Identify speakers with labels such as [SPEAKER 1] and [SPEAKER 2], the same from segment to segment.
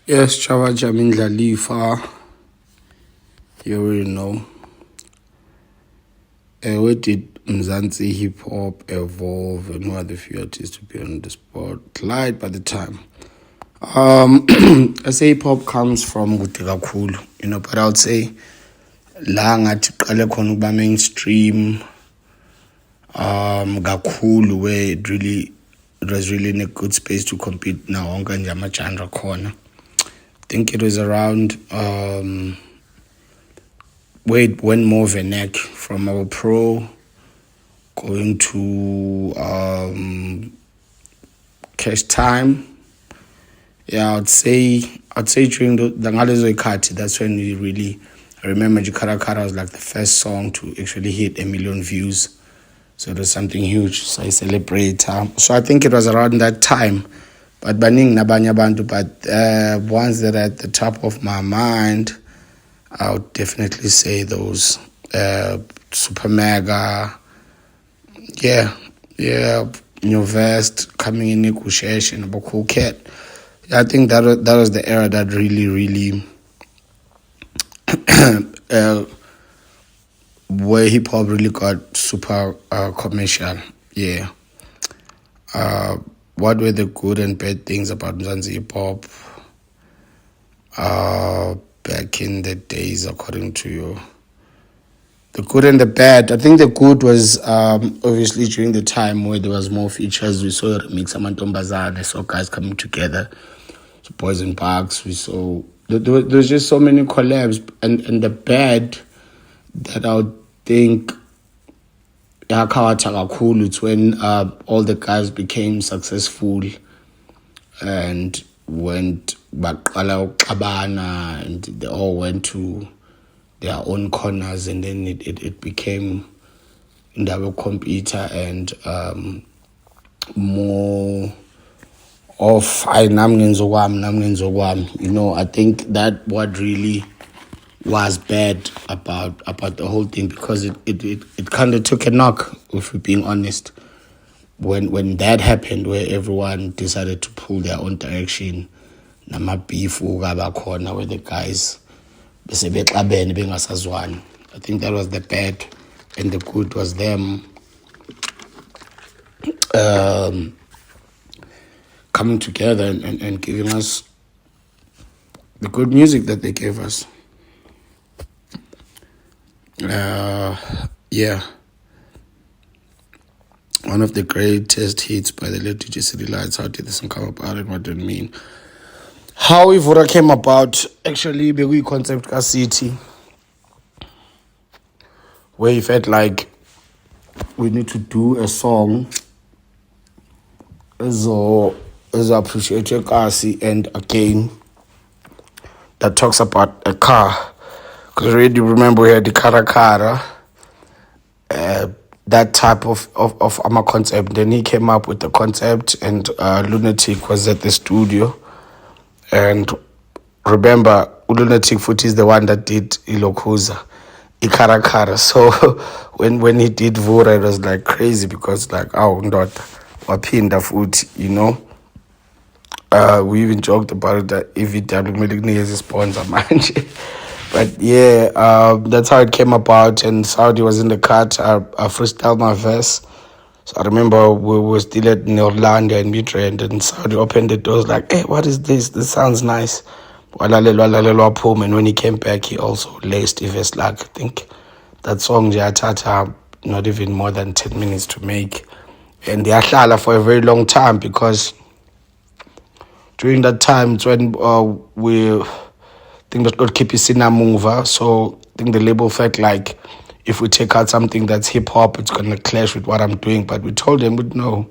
[SPEAKER 1] Yes, Sjava Jamin Lalifa. You already know. Where did Mzansi hip hop evolve and who are the few artists to be on the spotlight by the time? I say hip hop comes from Kakhulu, but I would say la ngathi qale khona ukuba mainstream kakhulu where it was really in a good space to compete now wonke nje ama-genre khona. I think it was around where it went more vernac from our pro going to cash time. Yeah, I'd say during the ngalezo ikhathi, that's when we really, I remember Jikarakara was like the first song to actually hit 1 million views. So it was something huge. So I celebrate. So I think it was around that time. But baning nabanya bantu, but ones that are at the top of my mind, I would definitely say those Super Mega, yeah, New Vest coming in negotiation about Cool Cat. I think that was the era that really where hip hop really got super commercial. Yeah. What were the good and bad things about Mzansi hip hop back in the days, according to you? The good and the bad. I think the good was obviously during the time where there was more features. We saw Remix Amantombazane, saw guys coming together, so Boys and Parks. We saw there was just so many collabs, and the bad that I would think it's when all the guys became successful and went baqala uxabana and they all went to their own corners, and then it became indaba computer and more of I think that what really was bad about the whole thing, because it kind of took a knock, if we're being honest, when that happened, where everyone decided to pull their own direction. Nama beef ugaba khona where the guys bese bexabene bengasazwani. I think that was the bad, and the good was them coming together and giving us the good music that they gave us. Yeah, one of the greatest hits by the late DJ City Lights. How did this come about and what did it mean? How Vura came about, actually, we concept ka city, where he felt like we need to do a song as appreciate your kasi, and again that talks about a car. Because already remember we had the Karakara, that type of ama concept. Then he came up with the concept, and Lunatic was at the studio. And remember, Lunatic Foot is the one that did Ilokuza, Ikarakara. So when he did Vura, it was like crazy, because like, oh, not wapinda foot, we even joked about it that if it is a sponsor, man. But yeah, that's how it came about. And Saudi was in the cut. I freestyled my verse. So I remember we were still at Orlando and Mitre, and then Saudi opened the doors like, hey, what is this? This sounds nice. And when he came back, he also laced a verse like, I think that song, Tata, not even more than 10 minutes to make. And they are for a very long time, because during that time, it's when we think that God keep it in a mover. So I think the label felt like if we take out something that's hip hop, it's gonna clash with what I'm doing. But we told them, no,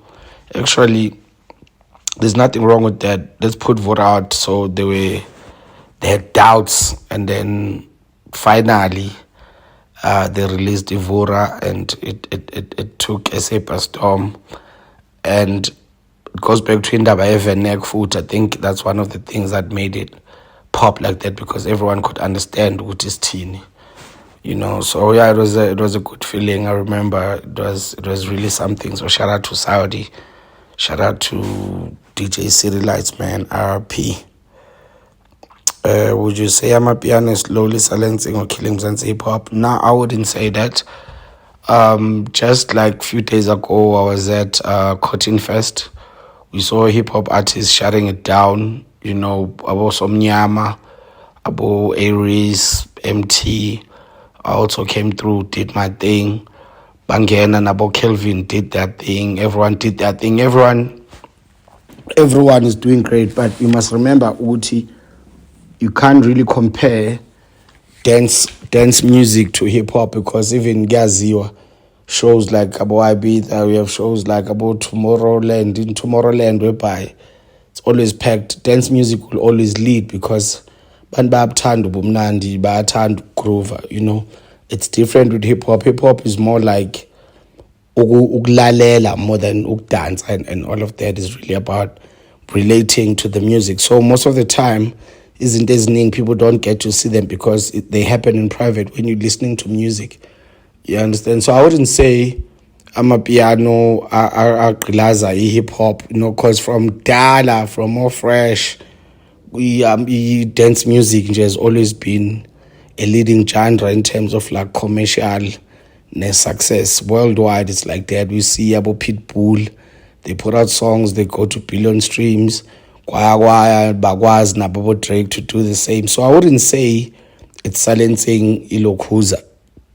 [SPEAKER 1] actually, there's nothing wrong with that. Let's put Vura out. So they had doubts, and then finally they released the Vura, and it took a super storm. And it goes back to Indaba Neck Food. I think that's one of the things that made it pop like that, because everyone could understand what is teeny. So yeah, it was a good feeling. I remember it was really something. So shout out to Saudi, shout out to DJ City Lights, man, RP. Would you say Amapiano is slowly silencing or killing Mzansi hip hop? No, I wouldn't say that. Just like a few days ago, I was at Cotton Fest. We saw hip hop artists shutting it down. You know, Abo Somnyama, Abo Aries, MT. I also came through, did my thing. Bangen and Abo Kelvin did that thing. Everyone did their thing. Everyone is doing great, but you must remember, Uti, you can't really compare dance music to hip hop because even Gaziwa shows like Abo Ibiza, we have shows like about Tomorrowland. In Tomorrowland, whereby it's always packed. Dance music will always lead because bantu bayabuthanda ubumnandi, bayathanda groove. You know, it's different with hip hop. Hip hop is more like ukulalela more than dance, and all of that is really about relating to the music. So most of the time, isn't eziningi people don't get to see them because they happen in private when you're listening to music. You understand? So I wouldn't say Amapiano agqilaza hip hop, you know, because from Dala, from More Fresh, dance music has always been a leading genre in terms of like commercial success worldwide. It's like that. We see about Pitbull, they put out songs, they go to billion streams. Kwaya Bagwaz Nababo Drake to do the same. So I wouldn't say it's silencing Ilokuza.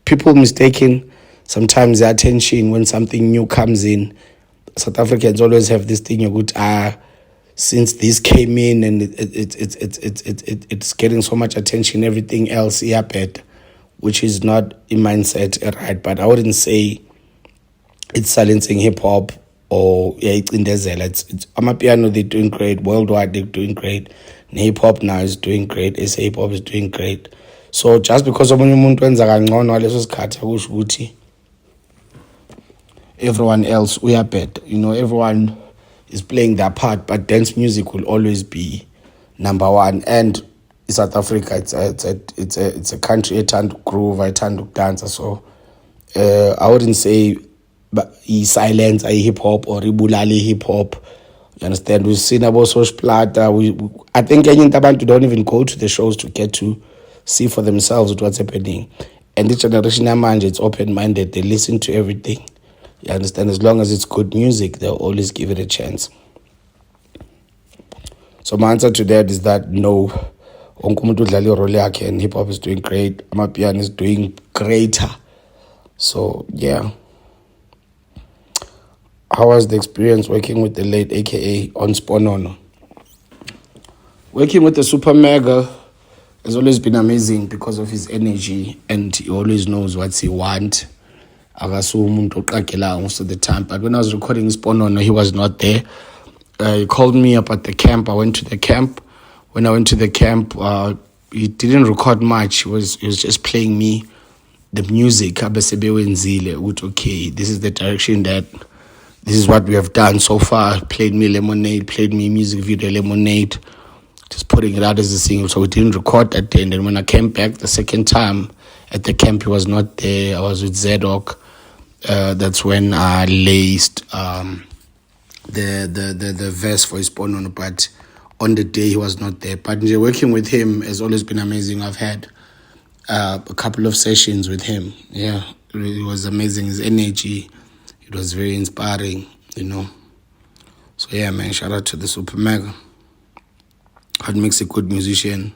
[SPEAKER 1] People mistaking sometimes the attention when something new comes in. South Africans always have this thing about since this came in and it's getting so much attention, everything else bad, which is not in mindset right. But I wouldn't say it's silencing hip hop or it's Amapiano, they're doing great. Worldwide, they're doing great. And hip hop now is doing great. Hip hop is doing great. So just because omunye umuntu wenza kangcono ngaleso sikhathi akusho ukuthi everyone else uyabheda. You know, everyone is playing their part, but dance music will always be number one. And South Africa, it's a country ethanda groove, ethanda dance. So I wouldn't say but silence hip hop or ibulale hip hop. You understand? We've seen about Social Plata. I think any abantu don't even go to the shows to get to see for themselves what's happening. And this generation manje, it's open-minded. They listen to everything. You understand? As long as it's good music, they'll always give it a chance. So my answer to that is that no. Wonke umuntu udlala irole yakhe and hip hop is doing great. Amapiano is doing greater. So yeah. How was the experience working with the late aka on Sponono? Working with the Super Mega has always been amazing because of his energy and he always knows what he wants. Most of the time. But when I was recording Sponono, he was not there. He called me up at the camp. I went to the camp. When I went to the camp, he didn't record much. He was just playing me the music. Okay, this is the direction this is what we have done so far. Played me Lemonade, played me music video Lemonade, just putting it out as a single. So we didn't record that day. And then when I came back the second time at the camp, he was not there. I was with Zedok. That's when I laced the verse for his Sponono, but on the day he was not there. But working with him has always been amazing. I've had a couple of sessions with him. Yeah, it was amazing. His energy, it was very inspiring, you know. So yeah, man, shout out to the Super Mega. What makes a good musician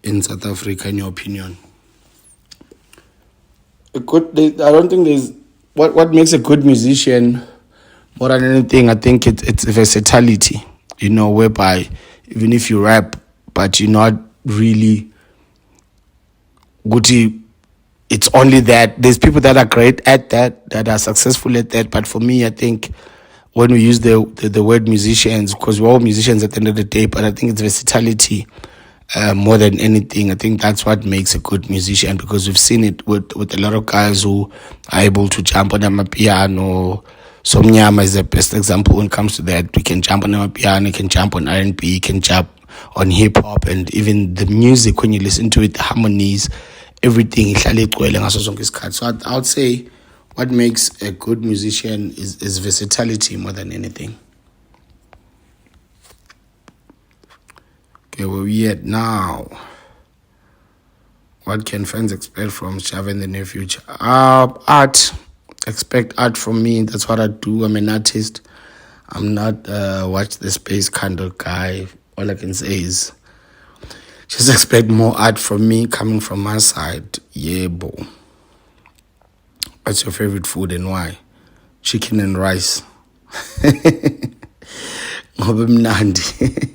[SPEAKER 1] in South Africa, in your opinion? I don't think there's what makes a good musician more than anything. I think it's versatility, you know, whereby even if you rap, but you're not really good. It's only that there's people that are great at that are successful at that. But for me, I think when we use the word musicians, because we're all musicians at the end of the day, but I think it's versatility more than anything. I think that's what makes a good musician, because we've seen it with a lot of guys who are able to jump on Amapiano. Somnyama is the best example when it comes to that. We can jump on Amapiano, you can jump on R&B, you can jump on hip hop, and even the music, when you listen to it, the harmonies, everything. So I would say what makes a good musician is versatility more than anything. Okay, where we at now? What can fans expect from Sjava in the near future? Art. Expect art from me. That's what I do. I'm an artist. I'm not watch the space kind of guy. All I can say is just expect more art from me coming from my side. Yeah, bro. What's your favorite food and why? Chicken and rice. Ngoba mnandi.